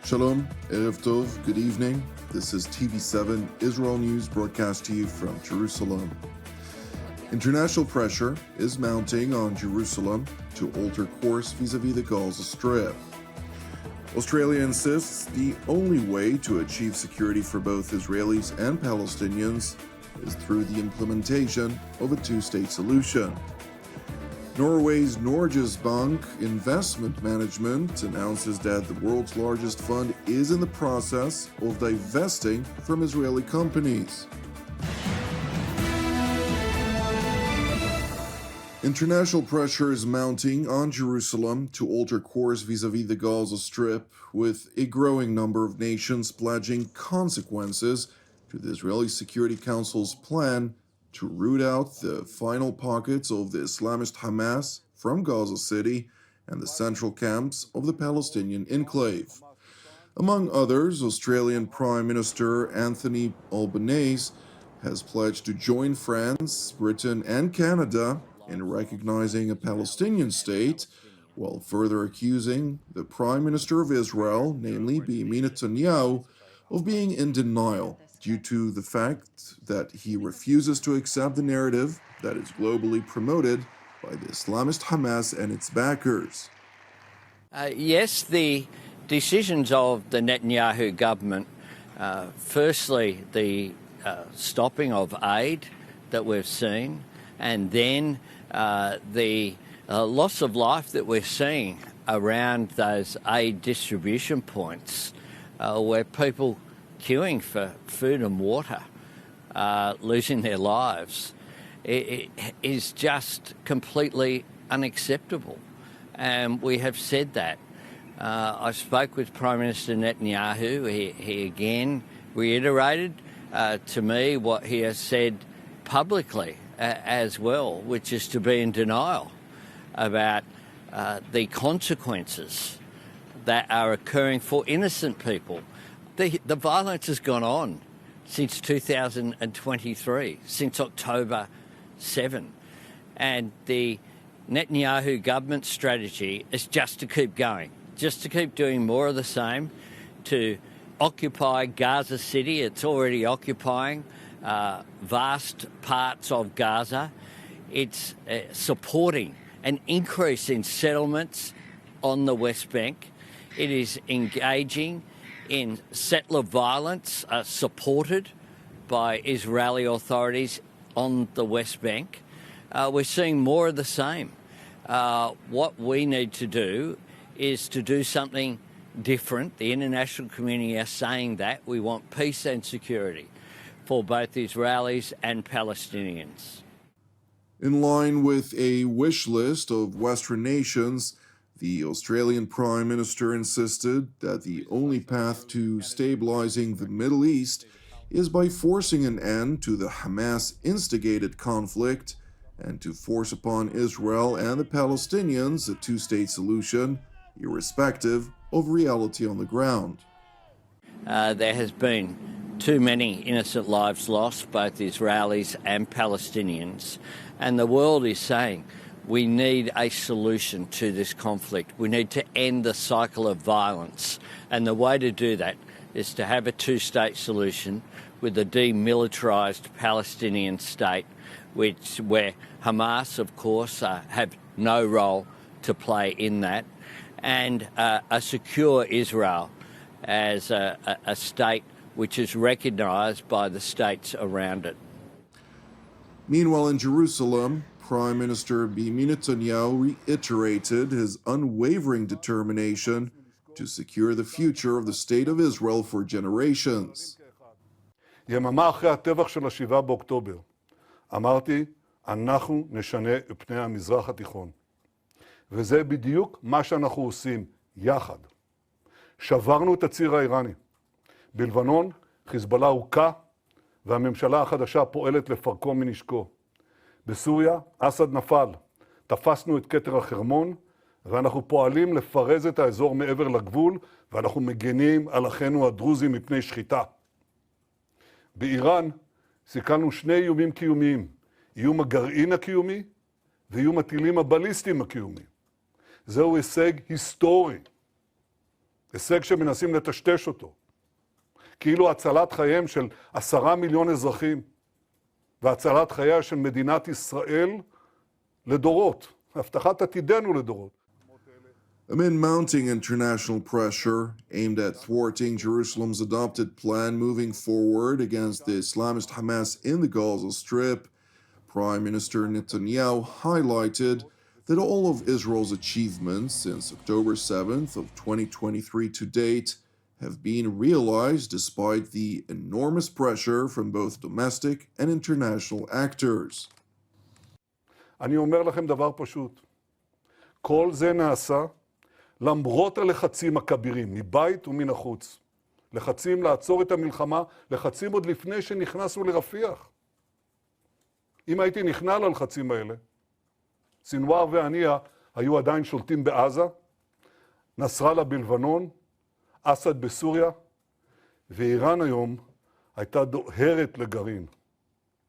Shalom, Erev Tov, good evening. This is TV7 Israel News broadcast to you from Jerusalem. International pressure is mounting on Jerusalem to alter course vis-a-vis the Gaza Strip. Australia insists the only way to achieve security for both Israelis and Palestinians is through the implementation of a two-state solution. Norway's Norges Bank Investment Management announces that the world's largest fund is in the process of divesting from Israeli companies. International pressure is mounting on Jerusalem to alter course vis-a-vis the Gaza Strip, with a growing number of nations pledging consequences to the Israeli Security Council's plan to root out the final pockets of the Islamist Hamas from Gaza City and the central camps of the Palestinian enclave. Among others, Australian Prime Minister Anthony Albanese has pledged to join France, Britain, and Canada in recognizing a Palestinian state, while further accusing the Prime Minister of Israel, namely Benjamin Netanyahu, of being in denial due to the fact that he refuses to accept the narrative that is globally promoted by the Islamist Hamas and its backers. Yes, the decisions of the Netanyahu government, firstly the stopping of aid that we've seen, and then the loss of life that we're seeing around those aid distribution points where people queuing for food and water, losing their lives, it is just completely unacceptable. And we have said that. I spoke with Prime Minister Netanyahu. He again reiterated to me what he has said publicly as well, which is to be in denial about the consequences that are occurring for innocent people. The violence has gone on since 2023, since October 7. And the Netanyahu government strategy is just to keep going, just to keep doing more of the same, to occupy Gaza City. It's already occupying vast parts of Gaza. It's supporting an increase in settlements on the West Bank. It is engaging in settler violence supported by Israeli authorities on the West Bank. We're seeing more of the same. What we need to do is to do something different. The international community are saying that. We want peace and security for both Israelis and Palestinians. In line with a wish list of Western nations, the Australian Prime Minister insisted that the only path to stabilizing the Middle East is by forcing an end to the Hamas-instigated conflict and to force upon Israel and the Palestinians a two-state solution, irrespective of reality on the ground. There has been too many innocent lives lost, both Israelis and Palestinians, and the world is saying we need a solution to this conflict. We need to end the cycle of violence. And the way to do that is to have a two-state solution with a demilitarised Palestinian state, where Hamas, of course, have no role to play in that, and a secure Israel as a state which is recognised by the states around it. Meanwhile, in Jerusalem, Prime Minister Benjamin Netanyahu reiterated his unwavering determination to secure the future of the State of Israel for generations. יממה אחרי הטבח של ה-7 באוקטובר, אמרתי, אנחנו נשנה את פני המזרח התיכון. וזה בדיוק מה שאנחנו עושים יחד. שברנו את הציר האיראני. בלבנון, חיזבאללה הוקע, והממשלה החדשה פועלת לפרקו מנשקו. בסוריה, אסד נפל. תפסנו את כתר החרמון, ואנחנו פועלים לפרז את האזור מעבר לגבול, ואנחנו מגנים על אחינו הדרוזים מפני שחיטה. באיראן סיכלנו שני איומים קיומיים, איום הגרעין הקיומי ואיום הטילים הבליסטיים הקיומי. זהו הישג היסטורי. הישג שמנסים לטשטש אותו. כאילו הצלת חייהם של 10 מיליון אזרחים, והצלת חייה של מדינת ישראל לדורות. הבטחת עתידנו לדורות. Amid mounting international pressure aimed at thwarting Jerusalem's adopted plan moving forward against the Islamist Hamas in the Gaza Strip, Prime Minister Netanyahu highlighted that all of Israel's achievements since October 7th of 2023 to date have been realized despite the enormous pressure from both domestic and international actors. אני אומר לכם דבר פשוט. כל זה נעשה למרות הלחצים הכבירים, מבית ומן החוץ. לחצים לעצור את המלחמה, לחצים עוד לפני שנכנסנו לרפיח. אם הייתי נכנע ללחצים האלה, סינואר והנייה היו עדיין שולטים בעזה, נסראללה בלבנון, אסד בסוריה, ואיראן היום הייתה דוהרת לגרעין.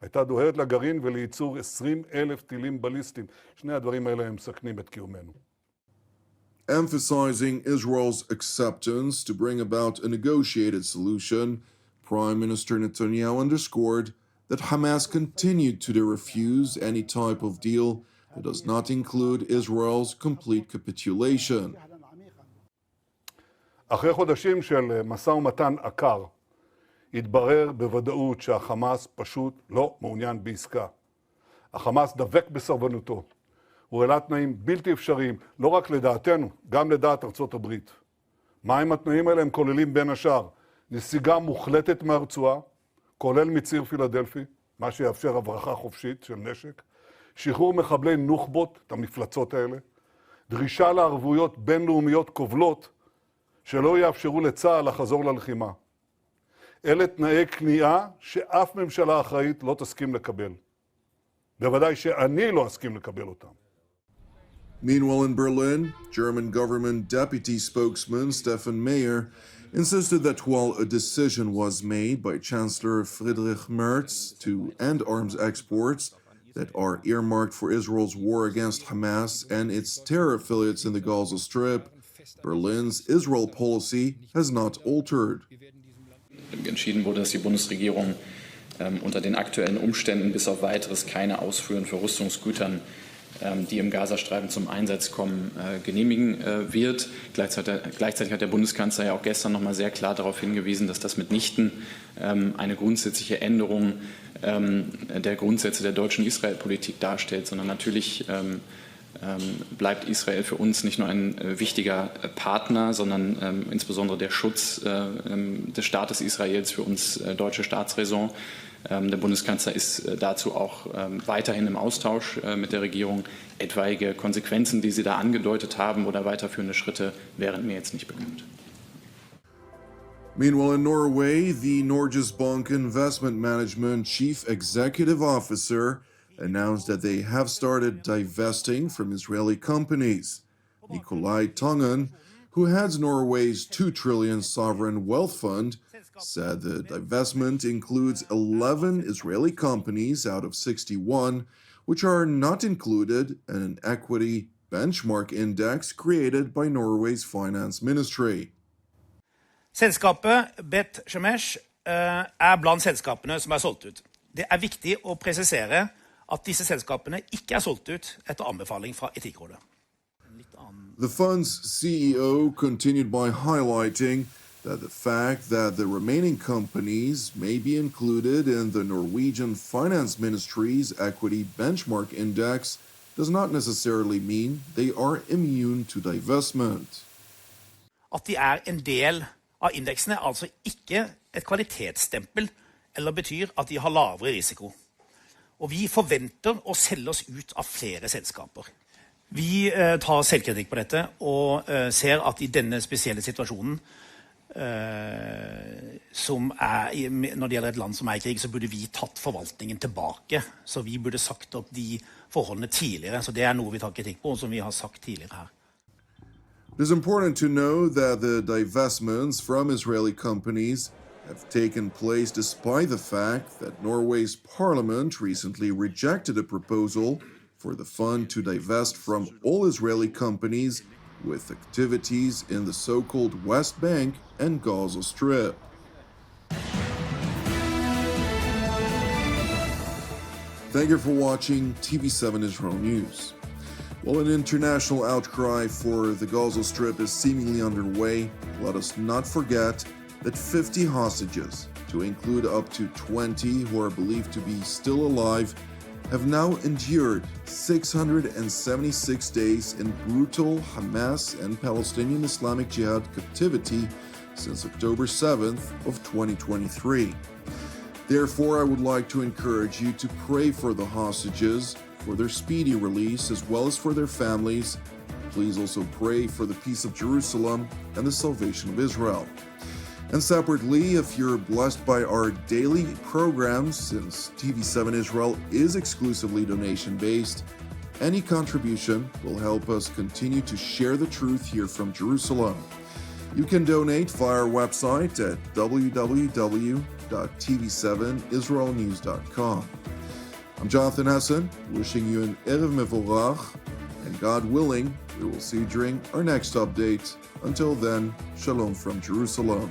הייתה דוהרת לגרעין ולייצור 20,000 טילים בליסטיים. שני הדברים האלה הם מסכנים את קיומנו. Emphasizing Israel's acceptance to bring about a negotiated solution, Prime Minister Netanyahu underscored that Hamas continued to refuse any type of deal that does not include Israel's complete capitulation. אחרי חודשים של משא ומתן עקר, התברר בוודאות שהחמאס פשוט לא מעוניין בעסקה. החמאס דבק בסרבנותו. הוא העלה תנאים בלתי אפשריים, לא רק לדעתנו, גם לדעת ארצות הברית. מהם התנאים האלה? הם כוללים בין השאר נסיגה מוחלטת מהרצועה, כולל מציר פילדלפי, מה שיאפשר הברחה חופשית של נשק, שחרור מחבלי נוח'בות, את המפלצות האלה, דרישה לערבויות בינלאומיות כובלות, שלא יאפשרו לצה"ל לחזור ללחימה. אלה תנאי כניעה שאף ממשלה אחראית לא תסכים לקבל. בוודאי שאני לא אסכים לקבל אותם. Meanwhile, in Berlin, German government deputy spokesman Stefan Mayer insisted that while a decision was made by Chancellor Friedrich Merz to end arms exports that are earmarked for Israel's war against Hamas and its terror affiliates in the Gaza Strip, Berlin's Israel policy has not altered. Entschieden wurde, dass die Bundesregierung unter den aktuellen Umständen bis auf Weiteres keine Ausfuhren für Rüstungsgütern, die im Gazastreifen zum Einsatz kommen, genehmigen wird. Gleichzeitig hat der Bundeskanzler ja auch gestern noch mal sehr klar darauf hingewiesen, dass das mitnichten eine grundsätzliche Änderung der Grundsätze der deutschen Israel-Politik darstellt, sondern natürlich bleibt Israel für uns nicht nur ein wichtiger Partner, sondern insbesondere der Schutz des Staates Israels für uns deutsche Staatsräson. Der Bundeskanzler ist dazu auch weiterhin im Austausch mit der Regierung. Etwaige Konsequenzen, die Sie da angedeutet haben oder weiterführende Schritte, wären mir jetzt nicht bekannt. Meanwhile, in Norway, the Norges Bank Investment Management Chief Executive Officer announced that they have started divesting from Israeli companies. Nikolai Tangen, who heads Norway's 2 trillion sovereign wealth fund, said the divestment includes 11 Israeli companies out of 61, which are not included in an equity benchmark index created by Norway's finance ministry. Selskapet Bet Shemesh blant selskapene som solgt ut. Det viktig å presisere at disse selskapene ikke solgt ut etter anbefaling fra Etikkrådet. The fund's CEO continued by highlighting that the fact that the remaining companies may be included in the Norwegian Finance Ministry's Equity Benchmark Index does not necessarily mean they are immune to divestment. At de en del av indeksene altså ikke et kvalitetsstempel, eller betyr at de har lavere risiko. Og vi forventer å selge oss ut av flere selskaper. Vi tar selvkritikk på dette og ser at i denne spesielle situasjonen, som når det gjelder et land som i krig, så burde vi tatt forvaltningen tilbake. Så vi burde sagt opp de forholdene tidligere. Så det noe vi tar kritikk på, som vi har sagt tidligere her. It is important to know that the divestments from Israeli companies have taken place despite the fact that Norway's parliament recently rejected a proposal for the fund to divest from all Israeli companies with activities in the so-called West Bank and Gaza Strip. Thank you for watching TV7 Israel News. While an international outcry for the Gaza Strip is seemingly underway, let us not forget that 50 hostages, to include up to 20 who are believed to be still alive, have now endured 676 days in brutal Hamas and Palestinian Islamic Jihad captivity since October 7th of 2023. Therefore, I would like to encourage you to pray for the hostages, for their speedy release, as well as for their families. Please also pray for the peace of Jerusalem and the salvation of Israel. And separately, if you're blessed by our daily programs, since TV7 Israel is exclusively donation-based, any contribution will help us continue to share the truth here from Jerusalem. You can donate via our website at www.tv7israelnews.com. I'm Jonathan Hessen, wishing you an Erev Mevorach, and God willing, we will see you during our next update. Until then, Shalom from Jerusalem.